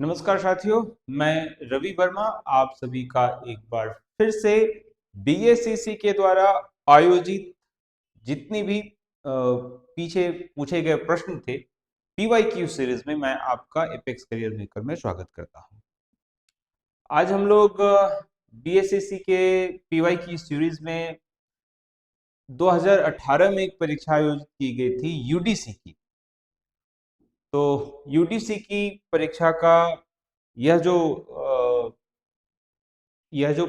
नमस्कार साथियों, मैं रवि वर्मा आप सभी का एक बार फिर से बीएससीसी के द्वारा आयोजित जितनी भी पीछे पूछे गए प्रश्न थे पीवाईक्यू सीरीज में मैं आपका एपेक्स करियर मेकर में स्वागत करता हूं। आज हम लोग बीएससीसी के पीवाईक्यू सीरीज में 2018 में एक परीक्षा आयोजित की गई थी यूडीसी की। तो यूडीसी की परीक्षा का यह जो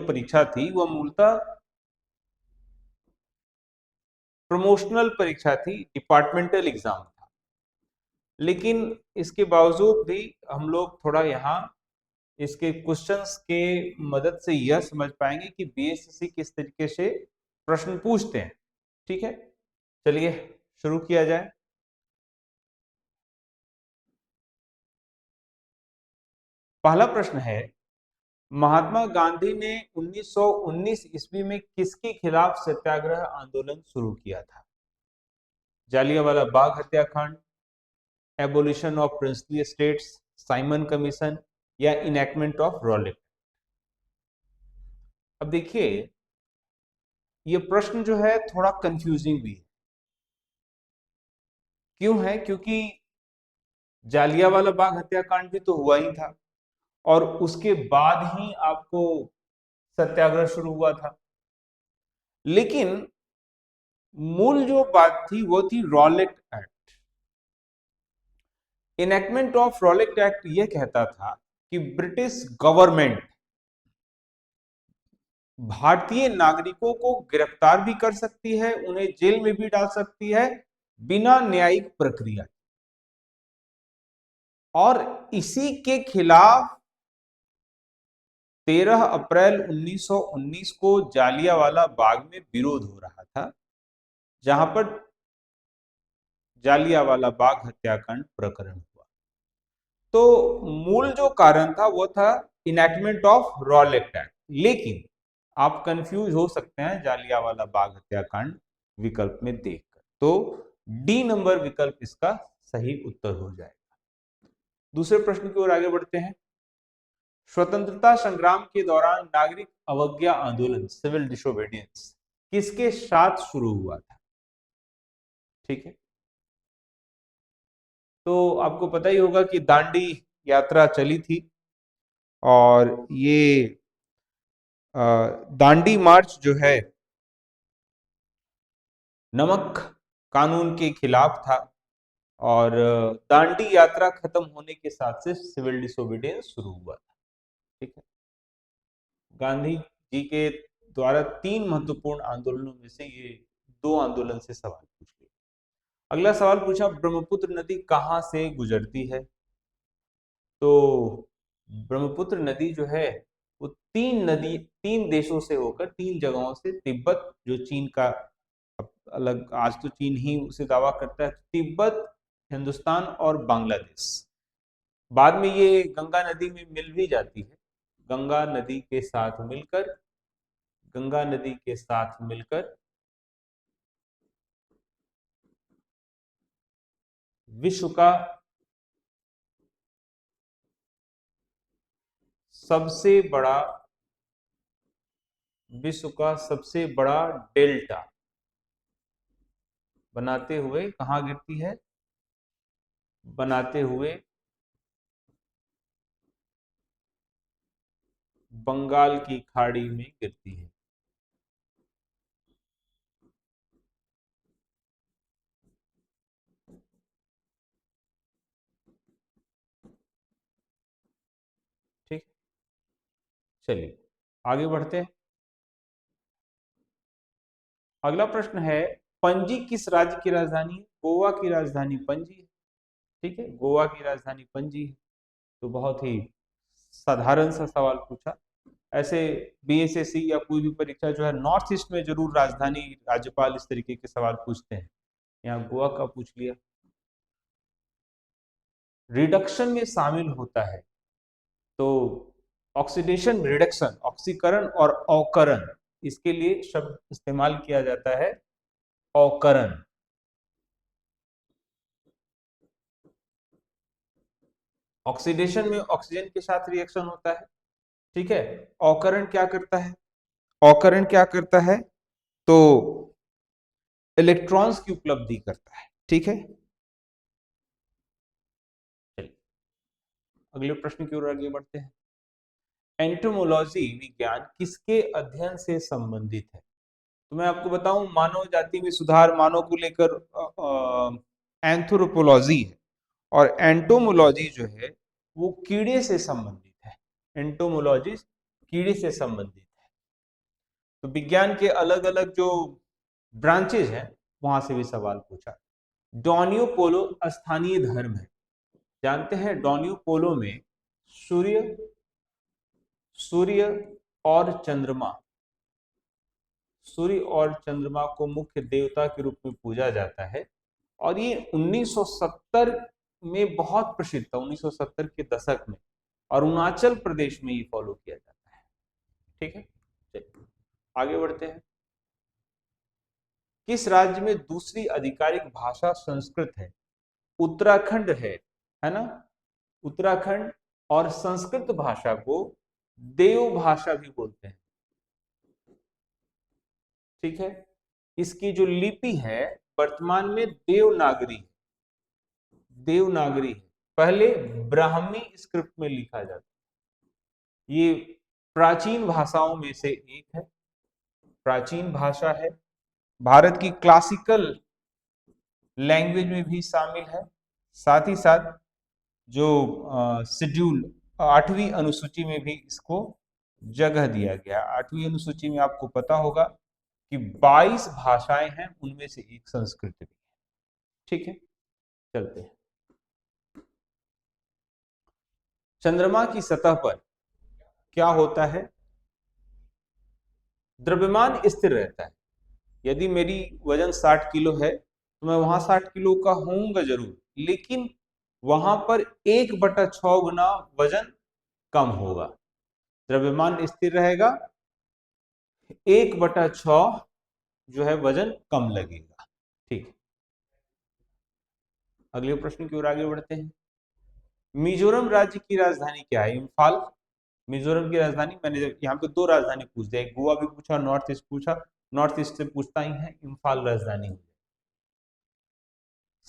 परीक्षा थी वह मूलतः प्रमोशनल परीक्षा थी, डिपार्टमेंटल एग्जाम था। लेकिन इसके बावजूद भी हम लोग थोड़ा यहाँ इसके क्वेश्चंस के मदद से यह समझ पाएंगे कि बीएससीसी किस तरीके से प्रश्न पूछते हैं। ठीक है, चलिए शुरू किया जाए। पहला प्रश्न है, महात्मा गांधी ने 1919 ईस्वी में किसके खिलाफ सत्याग्रह आंदोलन शुरू किया था? जालियांवाला बाग हत्याकांड, abolition of princely states, Simon commission या इनैक्टमेंट ऑफ रॉलेट। अब देखिए, ये प्रश्न जो है थोड़ा कंफ्यूजिंग भी है। क्यों है? क्योंकि जालियांवाला बाग हत्याकांड भी तो हुआ ही था और उसके बाद ही आपको सत्याग्रह शुरू हुआ था। लेकिन मूल जो बात थी वो थी Rowlatt act. Enactment of Rowlatt act यह कहता था कि ब्रिटिश गवर्नमेंट भारतीय नागरिकों को गिरफ्तार भी कर सकती है, उन्हें जेल में भी डाल सकती है बिना न्यायिक प्रक्रिया। और इसी के खिलाफ 13 अप्रैल 1919 को जालियांवाला बाग में विरोध हो रहा था, जहां पर जालियांवाला बाग हत्याकांड प्रकरण हुआ। तो मूल जो कारण था वो था इनैक्टमेंट ऑफ रॉलेट एक्ट। लेकिन आप कंफ्यूज हो सकते हैं जालियांवाला बाग हत्याकांड विकल्प में देखकर, तो डी नंबर विकल्प इसका सही उत्तर हो जाएगा। दूसरे प्रश्न की ओर आगे बढ़ते हैं। स्वतंत्रता संग्राम के दौरान नागरिक अवज्ञा आंदोलन, सिविल डिसोबीडियंस, किसके साथ शुरू हुआ था? ठीक है, तो आपको पता ही होगा कि दांडी यात्रा चली थी और ये दांडी मार्च जो है नमक कानून के खिलाफ था और दांडी यात्रा खत्म होने के साथ से सिविल डिसोबीडियंस शुरू हुआ था। ठीक है, गांधी जी के द्वारा 3 महत्वपूर्ण आंदोलनों में से ये 2 आंदोलन से सवाल पूछ लिया। अगला सवाल पूछा, ब्रह्मपुत्र नदी कहाँ से गुजरती है? तो ब्रह्मपुत्र नदी जो है वो 3 देशों से होकर 3 जगहों से, तिब्बत जो चीन का अलग, आज तो चीन ही उसे दावा करता है, तिब्बत, हिंदुस्तान और बांग्लादेश। बाद में ये गंगा नदी में मिल भी जाती है। गंगा नदी के साथ मिलकर विश्व का सबसे बड़ा डेल्टा बनाते हुए कहाँ गिरती है? बनाते हुए बंगाल की खाड़ी में गिरती है। ठीक, चलिए आगे बढ़ते हैं। अगला प्रश्न है, पणजी किस राज्य की राजधानी है? गोवा की राजधानी पणजी है। ठीक है, गोवा की राजधानी पणजी है। तो बहुत ही साधारण सा सवाल पूछा। ऐसे बीएसएससी या कोई भी परीक्षा जो है नॉर्थ ईस्ट में जरूर राजधानी, राज्यपाल, इस तरीके के सवाल पूछते हैं। यहाँ गोवा का पूछ लिया। रिडक्शन में शामिल होता है, तो ऑक्सीडेशन रिडक्शन, ऑक्सीकरण और अवकरण, इसके लिए शब्द इस्तेमाल किया जाता है अवकरण। ऑक्सीडेशन में ऑक्सीजन के साथ रिएक्शन होता है, ठीक है। ऑकरण क्या करता है, ऑकरण क्या करता है, तो इलेक्ट्रॉन्स की उपलब्धि करता है, ठीक है। चलिए अगले प्रश्न की ओर आगे बढ़ते हैं। एंटोमोलॉजी विज्ञान किसके अध्ययन से संबंधित है? तो मैं आपको बताऊं, मानव जाति में सुधार, मानव को लेकर एंथ्रोपोलॉजी है, और एंटोमोलॉजी जो है वो कीड़े से संबंधित है। एंटोमोलॉजी कीड़े से संबंधित है। तो विज्ञान के अलग अलग जो ब्रांचेज हैं वहां से भी सवाल पूछा। डोनियो पोलो स्थानीय धर्म है, जानते हैं डोनियो पोलो में सूर्य सूर्य और चंद्रमा, सूर्य और चंद्रमा को मुख्य देवता के रूप में पूजा जाता है। और ये 1970 में बहुत प्रसिद्ध था, 1970 के दशक में, और अरुणाचल प्रदेश में ये फॉलो किया जाता है, ठीक है। चलिए आगे बढ़ते हैं। किस राज्य में दूसरी आधिकारिक भाषा संस्कृत है? उत्तराखंड है ना। उत्तराखंड, और संस्कृत भाषा को देव भाषा भी बोलते हैं, ठीक है। इसकी जो लिपि है वर्तमान में देवनागरी, देवनागरी है। पहले ब्राह्मी स्क्रिप्ट में लिखा जाता, ये प्राचीन भाषाओं में से एक है, प्राचीन भाषा है, भारत की क्लासिकल लैंग्वेज में भी शामिल है। साथ ही साथ जो शेड्यूल 8वीं अनुसूची में भी इसको जगह दिया गया। 8वीं अनुसूची में आपको पता होगा कि 22 भाषाएं हैं, उनमें से एक संस्कृत भी है, ठीक है। चलते हैं। चंद्रमा की सतह पर क्या होता है? द्रव्यमान स्थिर रहता है। यदि मेरी वजन 60 किलो है तो मैं वहां 60 किलो का होऊंगा जरूर, लेकिन वहां पर 1/6 गुना वजन कम होगा। द्रव्यमान स्थिर रहेगा, 1/6 जो है वजन कम लगेगा, ठीक। अगले प्रश्न की ओर आगे बढ़ते हैं। मिजोरम राज्य की राजधानी क्या है? इम्फाल। मिजोरम की राजधानी, मैंने यहाँ पे 2 राजधानी पूछ दिया, एक गोवा भी पूछा, नॉर्थ ईस्ट पूछा, नॉर्थ ईस्ट से पूछता ही है, इम्फाल राजधानी है।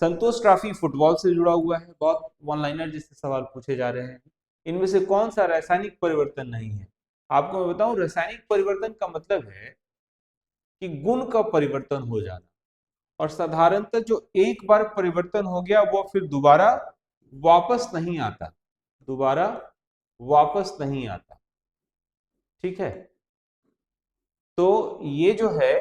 संतोष ट्रॉफी फुटबॉल से जुड़ा हुआ है, बहुत वन लाइनर जिससे सवाल पूछे जा रहे हैं। इनमें से कौन सा रासायनिक परिवर्तन नहीं है? आपको मैं बताऊं, रासायनिक परिवर्तन का मतलब है कि गुण का परिवर्तन हो जाना, और साधारणतः जो एक बार परिवर्तन हो गया वो फिर दोबारा वापस नहीं आता, दोबारा वापस नहीं आता, ठीक है। तो ये जो है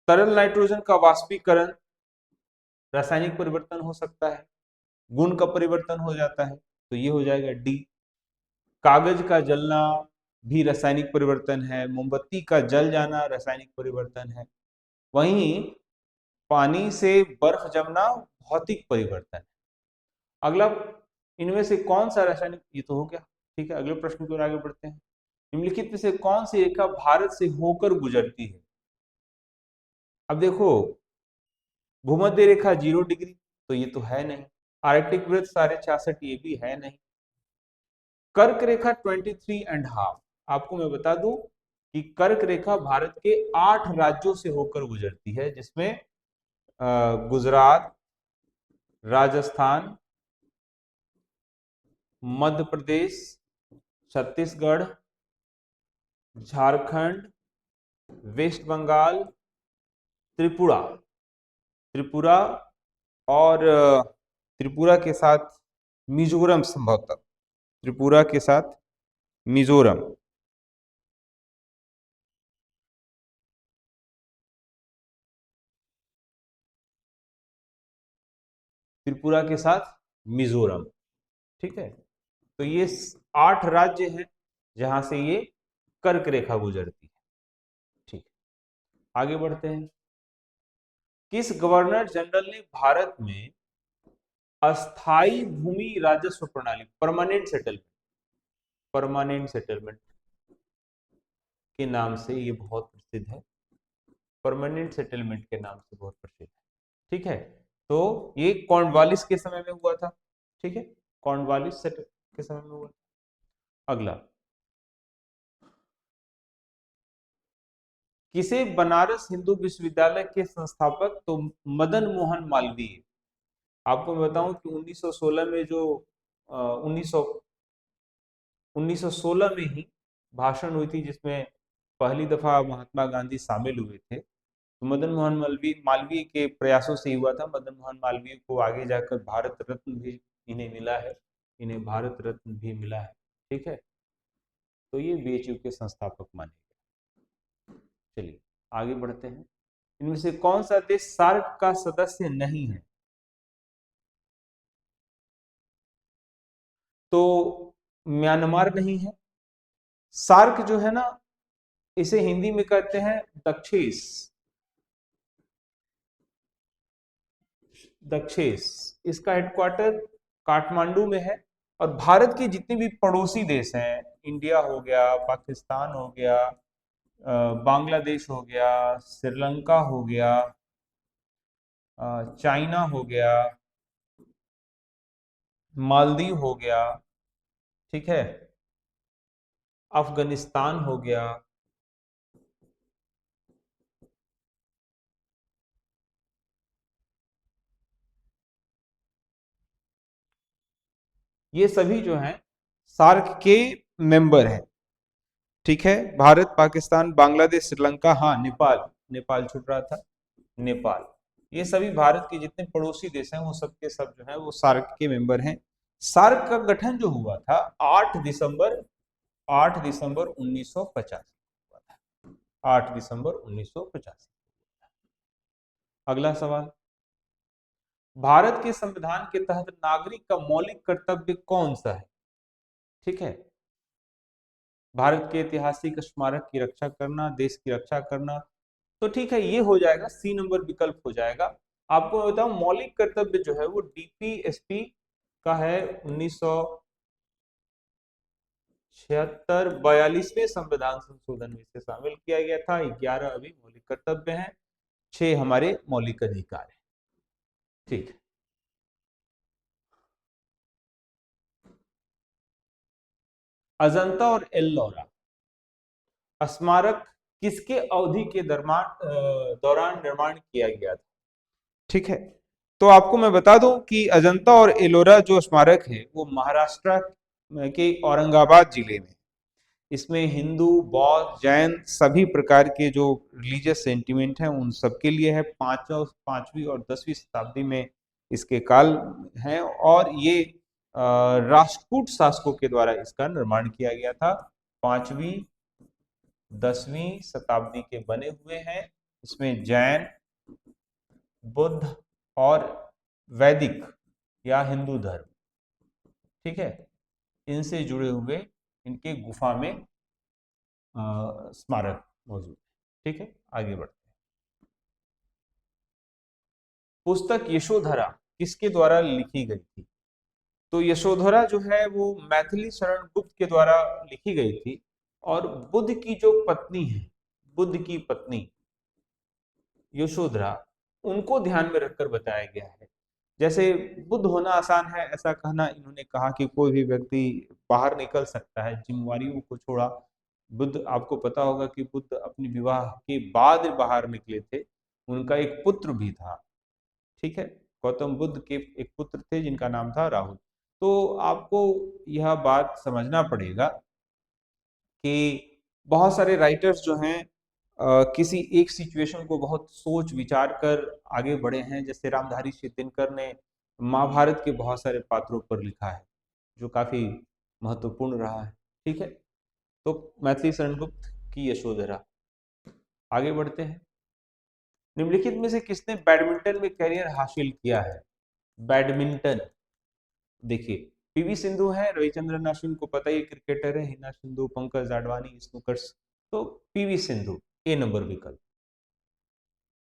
तरल नाइट्रोजन का वाष्पीकरण रासायनिक परिवर्तन हो सकता है, गुण का परिवर्तन हो जाता है, तो ये हो जाएगा डी। कागज का जलना भी रासायनिक परिवर्तन है, मोमबत्ती का जल जाना रासायनिक परिवर्तन है, वहीं पानी से बर्फ जमना भौतिक परिवर्तन है। अगला, इनमें से कौन सा रासायनिक, ये तो हो गया, ठीक है। अगले प्रश्न की ओर आगे बढ़ते हैं। निम्नलिखित में से कौन सी रेखा भारत से होकर गुजरती है? अब देखो, भूमध्य रेखा 0 डिग्री तो ये तो है नहीं, आर्कटिक वृत्त 66.5 ये भी है नहीं, कर्क रेखा 23.5, आपको मैं बता दूं कि कर्क रेखा भारत के 8 राज्यों से होकर गुजरती है, जिसमें गुजरात, राजस्थान, मध्य प्रदेश, छत्तीसगढ़, झारखंड, वेस्ट बंगाल, त्रिपुरा, त्रिपुरा, और त्रिपुरा के साथ मिजोरम, संभवतः त्रिपुरा के साथ मिजोरम, त्रिपुरा के साथ मिजोरम, ठीक है। तो ये 8 राज्य हैं जहां से ये कर्क रेखा गुजरती है, ठीक। आगे बढ़ते हैं। किस गवर्नर जनरल ने भारत में अस्थाई भूमि राजस्व प्रणाली, परमानेंट सेटलमेंट के नाम से, ये बहुत प्रसिद्ध है, परमानेंट सेटलमेंट के नाम से बहुत प्रसिद्ध है, ठीक है। तो ये कॉर्नवालिस के समय में हुआ था। ठीक है, कॉर्नवालिस के समय में हुआ। अगला, किसे बनारस हिंदू विश्वविद्यालय के संस्थापक, तो मदन मोहन मालवीय। आपको मैं बताऊं कि 1916 में जो 1916 में ही भाषण हुई थी जिसमें पहली दफा महात्मा गांधी शामिल हुए थे, तो मदन मोहन मालवीय मालवीय के प्रयासों से ही हुआ था। मदन मोहन मालवीय को आगे जाकर भारत रत्न भी इन्हें मिला है, इन्हें भारत रत्न भी मिला है। ठीक है, तो ये बीएचयू के संस्थापक माने गए। चलिए आगे बढ़ते हैं। इनमें से कौन सा देश सार्क का सदस्य नहीं है, तो म्यांमार नहीं है। सार्क जो है ना, इसे हिंदी में कहते हैं दक्षेस। दक्षेस, इसका हेडक्वार्टर काठमांडू में है। और भारत के जितने भी पड़ोसी देश हैं, इंडिया हो गया, पाकिस्तान हो गया, बांग्लादेश हो गया, श्रीलंका हो गया, चाइना हो गया, मालदीव हो गया, ठीक है, अफगानिस्तान हो गया, ये सभी जो हैं सार्क के मेंबर हैं। ठीक है, भारत, पाकिस्तान, बांग्लादेश, श्रीलंका, हाँ नेपाल, नेपाल छूट रहा था, नेपाल, ये सभी भारत के जितने पड़ोसी देश हैं वो सब के सब जो है वो सार्क के मेंबर हैं। सार्क का गठन जो हुआ था 8 दिसंबर 1985 हुआ था, 8 दिसंबर 1985। अगला सवाल, भारत के संविधान के तहत नागरिक का मौलिक कर्तव्य कौन सा है। ठीक है, भारत के ऐतिहासिक स्मारक की रक्षा करना, देश की रक्षा करना, तो ठीक है ये हो जाएगा, सी नंबर विकल्प हो जाएगा। आपको मैं बताऊं मौलिक कर्तव्य जो है वो डीपीएसपी का है, 1976 42वें संविधान संशोधन में इसे शामिल किया गया था। 11 अभी मौलिक कर्तव्य हैं, 6 हमारे मौलिक अधिकार हैं। ठीक है, अजंता और एल्लोरा स्मारक किसके अवधि के दौरान निर्माण किया गया था। ठीक है, तो आपको मैं बता दूं कि अजंता और एलोरा जो स्मारक है वो महाराष्ट्र के औरंगाबाद जिले में, इसमें हिंदू, बौद्ध, जैन सभी प्रकार के जो रिलीजियस सेंटिमेंट हैं उन सबके लिए है। 5वीं और 10वीं शताब्दी में इसके काल हैं, और ये राष्ट्रकूट शासकों के द्वारा इसका निर्माण किया गया था। 5वीं 10वीं शताब्दी के बने हुए हैं। इसमें जैन, बुद्ध और वैदिक या हिंदू धर्म, ठीक है, इनसे जुड़े हुए इनके गुफा में स्मारक मौजूद है। ठीक है, आगे बढ़ते हैं। पुस्तक यशोधरा किसके द्वारा लिखी गई थी, तो यशोधरा जो है वो मैथिली शरण गुप्त के द्वारा लिखी गई थी। और बुद्ध की जो पत्नी है, बुद्ध की पत्नी यशोधरा, उनको ध्यान में रखकर बताया गया है। जैसे बुद्ध होना आसान है ऐसा कहना, इन्होंने कहा कि कोई भी व्यक्ति बाहर निकल सकता है, जिम्मेवारियों को छोड़ा। बुद्ध, आपको पता होगा कि बुद्ध अपने विवाह के बाद बाहर निकले थे, उनका एक पुत्र भी था। ठीक है, गौतम बुद्ध के एक पुत्र थे जिनका नाम था राहुल। तो आपको यह बात समझना पड़ेगा कि बहुत सारे राइटर्स जो हैं किसी एक सिचुएशन को बहुत सोच विचार कर आगे बढ़े हैं। जैसे रामधारी सिंह दिनकर ने महाभारत के बहुत सारे पात्रों पर लिखा है जो काफी महत्वपूर्ण रहा है। ठीक है, तो मैथिली शरण गुप्त की यशोधरा। आगे बढ़ते हैं। निम्नलिखित में से किसने बैडमिंटन में करियर हासिल किया है। बैडमिंटन, देखिए पीवी सिंधु है, रविचंद्रन अश्विन को पता ही क्रिकेटर है, हिना सिंधु, पंकज अडवाणी स्नूकर्स, तो पीवी सिंधु ए नंबर विकल्प।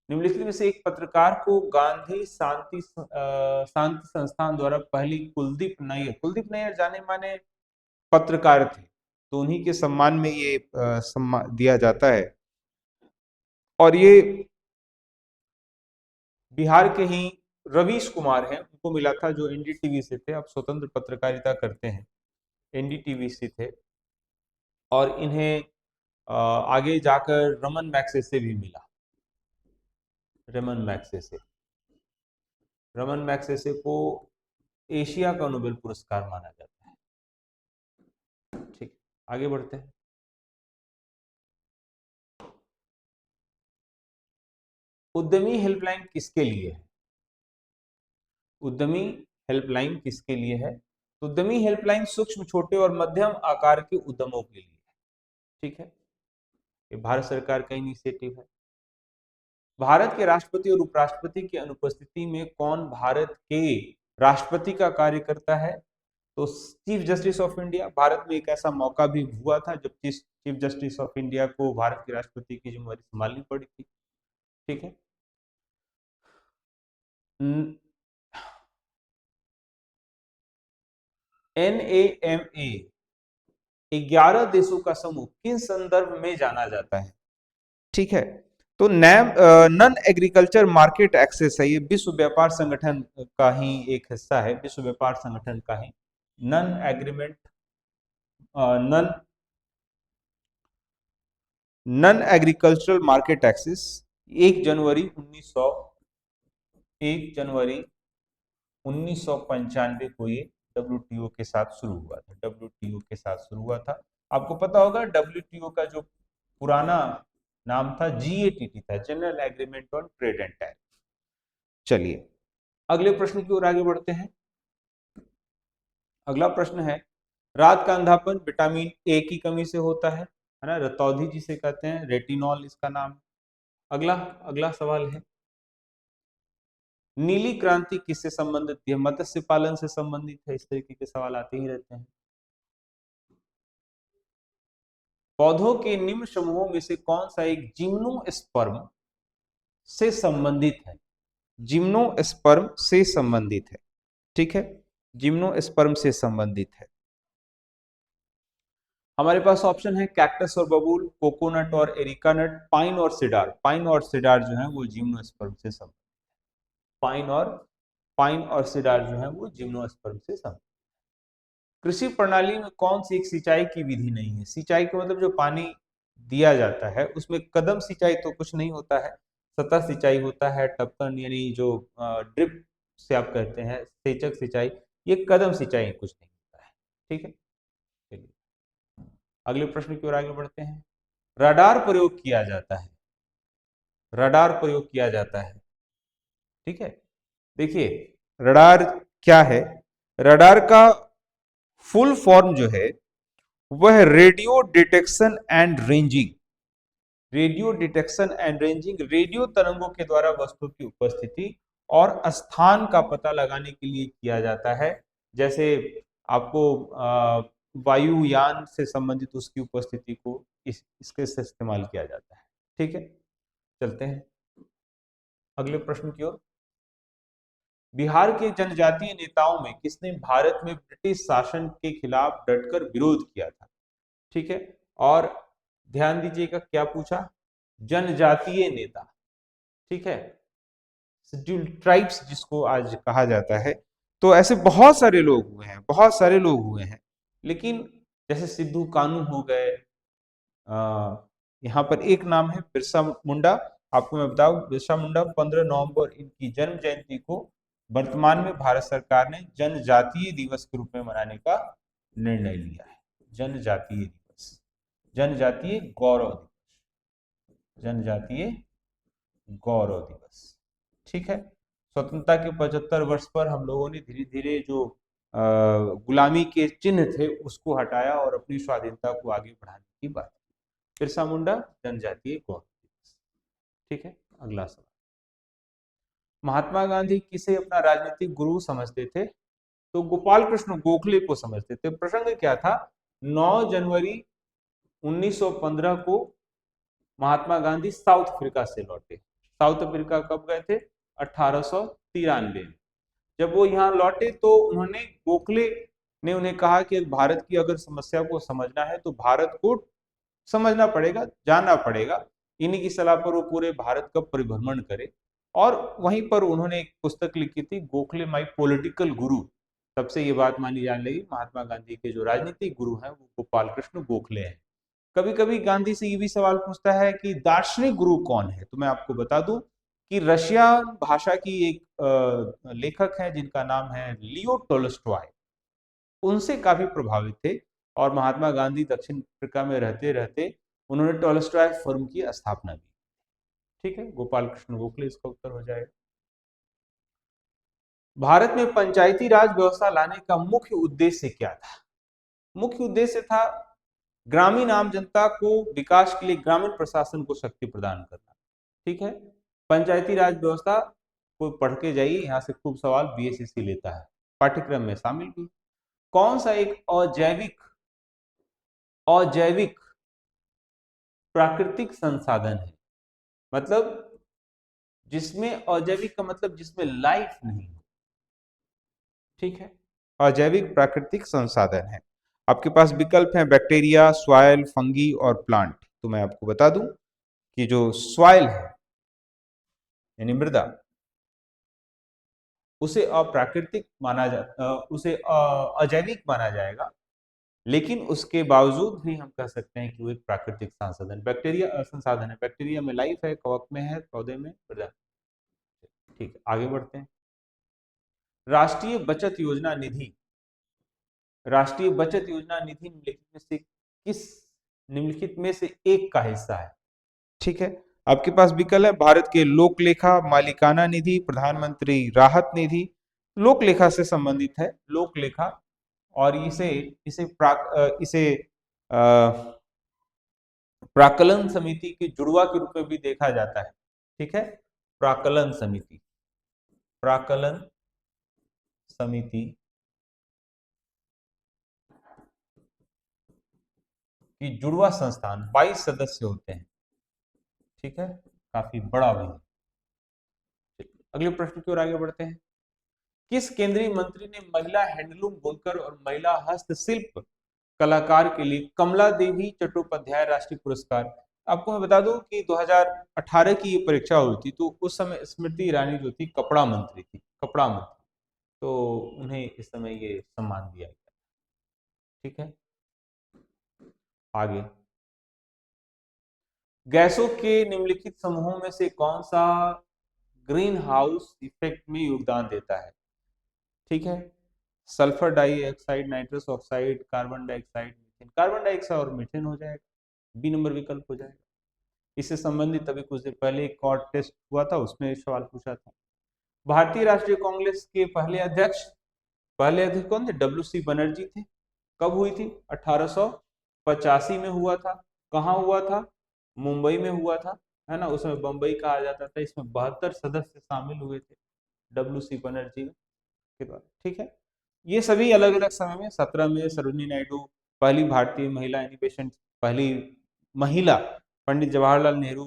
निम्नलिखित में से एक पत्रकार को गांधी शांति संस्थान द्वारा पहली कुलदीप नैयर जाने माने पत्रकार थे, तो उन्हीं के सम्मान में ये सम्मान दिया जाता है। और ये बिहार के ही रवीश कुमार हैं, उनको मिला था, जो एनडीटीवी से थे, अब स्वतंत्र पत्रकारिता करते हैं, एनडीटीवी से थे। और इन्हें आगे जाकर रमन मैग्सेसे भी मिला, रमन मैग्सेसे। रमन मैग्सेसे को एशिया का नोबेल पुरस्कार माना जाता है। ठीक, आगे बढ़ते हैं। उद्यमी हेल्पलाइन किसके लिए है? उद्यमी हेल्पलाइन किसके लिए है? तो उद्यमी हेल्पलाइन सूक्ष्म, छोटे और मध्यम आकार के उद्यमों के लिए है। ठीक है, ये भारत सरकार का इनिशिएटिव है। भारत के राष्ट्रपति और उपराष्ट्रपति की अनुपस्थिति में कौन भारत के राष्ट्रपति का कार्य करता है? तो chief justice of India. Bharat में एक ऐसा मौका भी हुआ था जब चीफ जस्टिस ऑफ इंडिया को भारत के राष्ट्रपति की जिम्मेदारी संभालनी पड़ी थी। ठीक है, NAMA 11 देशों का समूह किस संदर्भ में जाना जाता है? ठीक है, तो नैम नन एग्रीकल्चर मार्केट एक्सेस है, ये विश्व व्यापार संगठन का ही एक हिस्सा है, विश्व व्यापार संगठन का ही non agreement non non agricultural market access 1 जनवरी 1995 को ये WTO के साथ शुरू हुआ था। WTO के साथ शुरू हुआ था। आपको पता होगा WTO का जो पुराना नाम था GATT था, general agreement on trade and tariff. चलिए अगले प्रश्न की ओर आगे बढ़ते हैं। अगला प्रश्न है, रात का अंधापन विटामिन ए की कमी से होता है ना, रतौंधी जिसे कहते हैं, रेटिनॉल इसका नाम। अगला अगला सवाल है, नीली क्रांति किससे संबंधित है? मत्स्य पालन से संबंधित है। इस तरीके के सवाल आते ही रहते हैं। पौधों के निम्न समूहों में से कौन सा एक जिम्नोस्पर्म से संबंधित है? जिम्नोस्पर्म से संबंधित है। ठीक है, जिम्नोस्पर्म से संबंधित है। हमारे पास ऑप्शन है कैक्टस और बबूल, कोकोनट और एरिका नट, पाइन और सिडार। पाइन और सिडार जो है वो जिम्नोस्पर्म से संबंधित। पाइन और सिडार जो है वो जिम्नोस्पर्म से संबंधित। कृषि प्रणाली में कौन सी एक सिंचाई की विधि नहीं है? सिंचाई का मतलब जो पानी दिया जाता है उसमें कदम सिंचाई तो कुछ नहीं होता है, सतह सिंचाई होता है, टपकन यानी जो ड्रिप से आप कहते हैं, सेचक सिंचाई, ये कदम सिंचाई कुछ नहीं होता है। ठीक है, चलिए अगले प्रश्न की ओर आगे बढ़ते हैं। रडार प्रयोग किया जाता है, रडार प्रयोग किया जाता है। ठीक है, देखिए रडार क्या है? रडार का फुल फॉर्म जो है वह radio detection and ranging. Radio detection and ranging, radio तरंगों के द्वारा वस्तु की उपस्थिति और स्थान का पता लगाने के लिए किया जाता है। जैसे आपको वायुयान से संबंधित उसकी उपस्थिति को इसके से इस्तेमाल किया जाता है। ठीक है, चलते हैं अगले प्रश्न की ओर। बिहार के जनजातीय नेताओं में किसने भारत में ब्रिटिश शासन के खिलाफ डटकर विरोध किया था? ठीक है, और ध्यान दीजिएगा क्या पूछा, जनजातीय नेता। ठीक है, शेड्यूल्ड ट्राइब्स जिसको आज कहा जाता है। तो ऐसे बहुत सारे लोग हुए हैं, बहुत सारे लोग हुए हैं, लेकिन जैसे सिद्धू कानू हो गए, यहाँ पर एक नाम है बिरसा मुंडा। आपको मैं बताऊं, बिरसा मुंडा 15 नवंबर इनकी जन्म जयंती को वर्तमान में भारत सरकार ने जनजातीय दिवस के रूप में मनाने का निर्णय लिया है। जनजातीय दिवस, जनजातीय गौरव दिवस, जनजातीय गौरव दिवस। ठीक है, स्वतंत्रता के 75 वर्ष पर हम लोगों ने धीरे धीरे जो गुलामी के चिन्ह थे उसको हटाया और अपनी स्वाधीनता को आगे बढ़ाने की बात। बिरसा मुंडा जनजातीय गौरव दिवस। ठीक है, अगला सवाल, महात्मा गांधी किसे अपना राजनीतिक गुरु समझते थे? तो गोपाल कृष्ण गोखले को समझते थे। प्रसंग क्या था, 9 जनवरी 1915 को महात्मा गांधी साउथ अफ्रीका से लौटे। साउथ अफ्रीका कब गए थे? 1893 में। जब वो यहाँ लौटे तो उन्होंने, गोखले ने उन्हें कहा कि भारत की अगर समस्या को समझना है तो भारत को समझना पड़ेगा, जानना पड़ेगा। इन्हीं की सलाह पर वो पूरे भारत का परिभ्रमण करे और वहीं पर उन्होंने एक पुस्तक लिखी थी, गोखले माई पॉलिटिकल गुरु। तब से ये बात मानी जाने लगी महात्मा गांधी के जो राजनीतिक गुरु हैं वो गोपाल कृष्ण गोखले हैं। कभी कभी गांधी से ये भी सवाल पूछता है कि दार्शनिक गुरु कौन है, तो मैं आपको बता दूं कि रशिया भाषा की एक लेखक है जिनका नाम है लियो टोल्स्टॉय। उनसे काफी प्रभावित थे और महात्मा गांधी दक्षिण अफ्रीका में रहते रहते उन्होंने टोल्स्टॉय फर्म की स्थापना की। ठीक है, गोपाल कृष्ण गोखले इसका उत्तर हो जाएगा। भारत में पंचायती राज व्यवस्था लाने का मुख्य उद्देश्य क्या था? मुख्य उद्देश्य था ग्रामीण आम जनता को विकास के लिए ग्रामीण प्रशासन को शक्ति प्रदान करना। ठीक है, पंचायती राज व्यवस्था को पढ़ के जाइए, यहाँ से खूब सवाल बीएसएससी लेता है, पाठ्यक्रम में शामिल भी। कौन सा एक अजैविक अजैविक प्राकृतिक संसाधन है, मतलब जिसमें अजैविक का मतलब जिसमें लाइफ नहीं हो। ठीक है, अजैविक प्राकृतिक संसाधन है। आपके पास विकल्प हैं बैक्टीरिया, सॉइल, फंगी और प्लांट। तो मैं आपको बता दूं कि जो सॉइल है यानी मृदा, उसे अप्राकृतिक माना उसे अजैविक माना जाएगा, लेकिन उसके बावजूद भी हम कह सकते हैं कि वो एक प्राकृतिक संसाधन बैक्टीरिया संसाधन है। बैक्टीरिया में लाइफ है, कवक में है, पौधे में मृदा। ठीक है, आगे बढ़ते हैं। राष्ट्रीय बचत योजना निधि, राष्ट्रीय बचत योजना निधि निम्नलिखित में से एक का हिस्सा है। ठीक है, आपके पास विकल्प है भारत के लोक लेखा मालिकाना निधि, प्रधानमंत्री राहत निधि। लोक लेखा से संबंधित है, लोक लेखा, और इसे इसे प्राक्कलन समिति के जुड़वा के रूप में भी देखा जाता है। ठीक है, प्राक्कलन समिति, प्राक्कलन समिति की जुड़वा संस्थान, 22 सदस्य होते हैं। ठीक है, काफी बड़ा भी है। अगले प्रश्न की ओर आगे बढ़ते हैं। किस केंद्रीय मंत्री ने महिला हैंडलूम बुनकर और महिला हस्तशिल्प कलाकार के लिए कमला देवी चट्टोपाध्याय राष्ट्रीय पुरस्कार? आपको मैं बता दूं कि 2018 की ये परीक्षा हुई थी, तो उस समय स्मृति ईरानी जो थी कपड़ा मंत्री थी, कपड़ा मंत्री, तो उन्हें इस समय ये सम्मान दिया गया। ठीक है, आगे। गैसों के निम्नलिखित समूहों में से कौन सा ग्रीन हाउस इफेक्ट में योगदान देता है? ठीक है, sulphur dioxide, nitrous oxide, carbon dioxide, methane. Carbon dioxide और मीथेन हो जाएगा, बी नंबर विकल्प हो जाएगा। इससे संबंधित अभी कुछ देर पहले एक और टेस्ट हुआ था, उसमें सवाल पूछा था। भारतीय राष्ट्रीय कांग्रेस के पहले अध्यक्ष कौन थे? डब्ल्यू सी बनर्जी थे। कब हुई थी? 1885 में हुआ था। कहाँ हुआ था? मुंबई में हुआ था, है ना। उसमें बम्बई कहा जाता था। इसमें 72 सदस्य शामिल हुए थे डब्ल्यू सी बनर्जी के द्वारा। ठीक है, ये सभी अलग अलग समय में, 17 में सरोजिनी नायडू पहली भारतीय महिला एनिमेशन, पहली महिला, पंडित जवाहरलाल नेहरू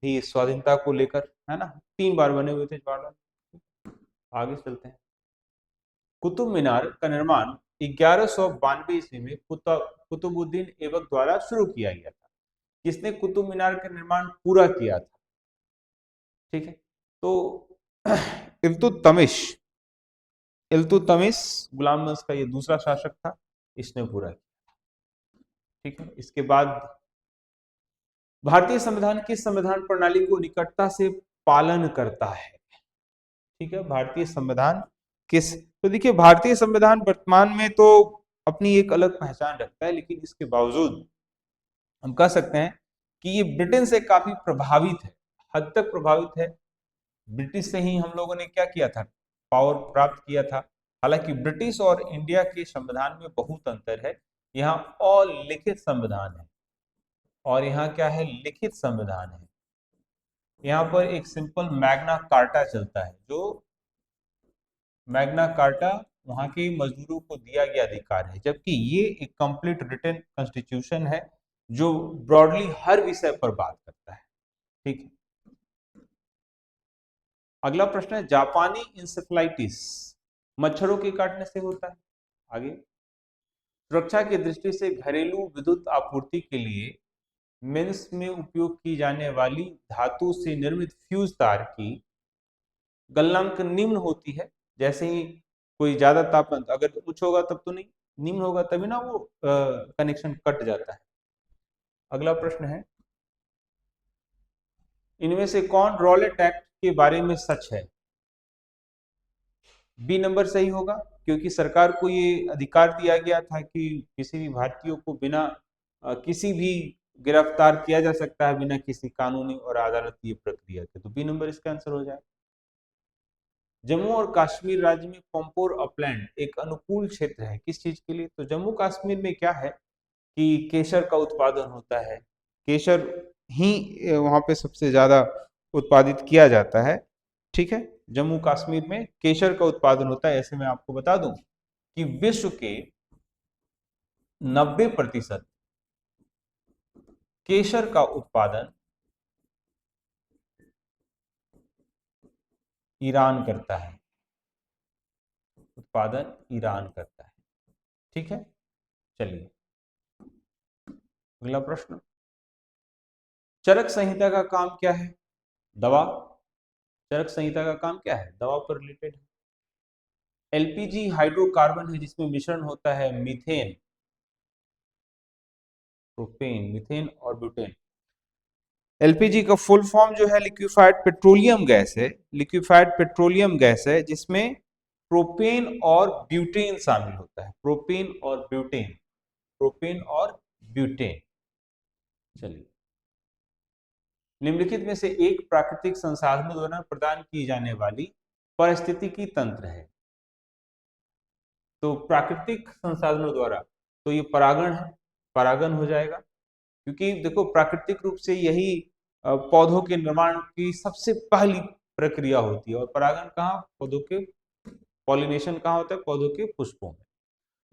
भी स्वाधीनता को लेकर, है ना, 3 बार बने हुए थे जवाहरलाल। आगे चलते हैं। कुतुब मीनार का निर्माण 1192 ईस्वी में कुतुबुद्दीन ऐबक द्वारा शुरू किया गया था। किसने कुतुब मीनार का निर्माण पूरा किया था? ठीक है, तो इल्तुतमिश इल्तुतमिश गुलाम वंश का ये दूसरा शासक था, इसने पूरा किया। ठीक है, इसके बाद भारतीय संविधान किस संविधान प्रणाली को निकटता से पालन करता है? ठीक है, भारतीय संविधान किस, तो देखिए भारतीय संविधान वर्तमान में तो अपनी एक अलग पहचान रखता है, लेकिन इसके बावजूद हम कह सकते हैं कि ये ब्रिटेन से काफी प्रभावित है, हद तक प्रभावित है। ब्रिटिश से ही हम लोगों ने क्या किया था? पावर प्राप्त किया था। हालांकि ब्रिटिश और इंडिया के संविधान में बहुत अंतर है। यहाँ अलिखित संविधान है और यहाँ क्या है? लिखित संविधान है। यहाँ पर एक सिंपल मैग्ना कार्टा चलता है, जो मैग्ना कार्टा वहां के मजदूरों को दिया गया अधिकार है, जबकि ये एक कंप्लीट रिटन कॉन्स्टिट्यूशन है जो ब्रॉडली हर विषय पर बात करता है। ठीक है, अगला प्रश्न है, जापानी इंसेफ्लाइटिस मच्छरों के काटने से होता है। आगे, सुरक्षा की दृष्टि से घरेलू विद्युत आपूर्ति के लिए मेंस में उपयोग की जाने वाली धातु से निर्मित फ्यूज तार की गलनांक निम्न होती है। जैसे ही कोई ज्यादा तापमान, अगर उच्च होगा तब तो नहीं, निम्न होगा तभी ना वो कनेक्शन कट जाता है। अगला प्रश्न है, इनमें से कौन रॉलेट एक्ट के बारे में सच है? बी नंबर सही होगा, क्योंकि सरकार को ये अधिकार दिया गया था कि किसी भी भारतीय को बिना किसी भी गिरफ्तार किया जा सकता है बिना किसी कानूनी और अदालती प्रक्रिया के। तो बी नंबर इसका आंसर हो जाए। जम्मू और कश्मीर राज्य में पम्पोर अपलैंड एक अनुकूल क्षेत्र है किस चीज के लिए? तो जम्मू कश्मीर में क्या है कि केसर का उत्पादन होता है। केसर ही वहां पे सबसे ज्यादा उत्पादित किया जाता है। ठीक है, जम्मू कश्मीर में केसर का उत्पादन होता है। ऐसे मैं आपको बता दूं कि विश्व के 90% केसर का उत्पादन ईरान करता है। उत्पादन ईरान करता है। ठीक है, चलिए अगला प्रश्न, चरक संहिता का काम क्या है? दवा। चरक संहिता का काम क्या है? दवा पर रिलेटेड है। एलपीजी हाइड्रोकार्बन है जिसमें मिश्रण होता है मीथेन, प्रोपेन, मीथेन और ब्यूटेन। एलपीजी का फुल फॉर्म जो है लिक्विफाइड पेट्रोलियम गैस है। लिक्विफाइड पेट्रोलियम गैस है जिसमें प्रोपेन और ब्यूटेन शामिल होता है। प्रोपेन और ब्यूटेन, प्रोपेन और ब्यूटेन। चलिए, निम्नलिखित में से एक प्राकृतिक संसाधनों द्वारा प्रदान की जाने वाली पारिस्थितिकी तंत्र है। तो प्राकृतिक संसाधनों द्वारा, तो ये परागण है, परागण हो जाएगा, क्योंकि देखो प्राकृतिक रूप से यही पौधों के निर्माण की सबसे पहली प्रक्रिया होती है। और परागण कहाँ? पौधों के, पॉलिनेशन कहाँ होता है? पौधों के पुष्पों में।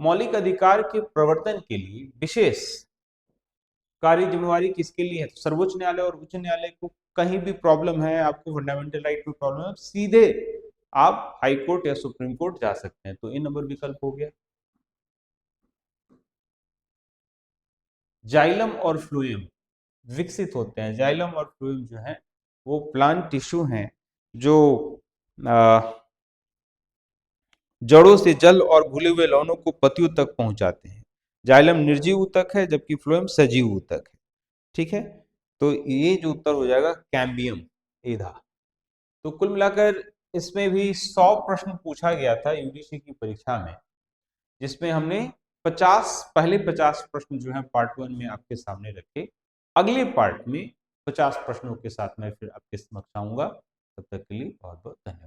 मौलिक अधिकार के प्रवर्तन के लिए विशेष कार्य जिम्मेवारी किसके लिए है? तो सर्वोच्च न्यायालय और उच्च न्यायालय को। कहीं भी प्रॉब्लम है, आपको फंडामेंटल राइट में प्रॉब्लम है, सीधे आप हाई कोर्ट या सुप्रीम कोर्ट जा सकते हैं। तो ए नंबर विकल्प हो गया। जाइलम और फ्लोएम विकसित होते हैं। जाइलम और फ्लोएम जो है वो प्लांट टिश्यू हैं जो जड़ों से जल और घुले हुए लवणों को पत्तियों तक पहुंचाते हैं। जाइलम निर्जीव ऊतक है जबकि फ्लोएम सजीव ऊतक है। ठीक है, तो ये जो उत्तर हो जाएगा कैम्बियम एधा। तो कुल मिलाकर इसमें भी 100 प्रश्न पूछा गया था यूजीसी की परीक्षा में, जिसमें हमने 50, पहले 50 प्रश्न जो है पार्ट 1 में आपके सामने रखे। अगले पार्ट में 50 प्रश्नों के साथ मैं फिर आपके समक्ष आऊंगा। तब तक के लिए बहुत बहुत धन्यवाद।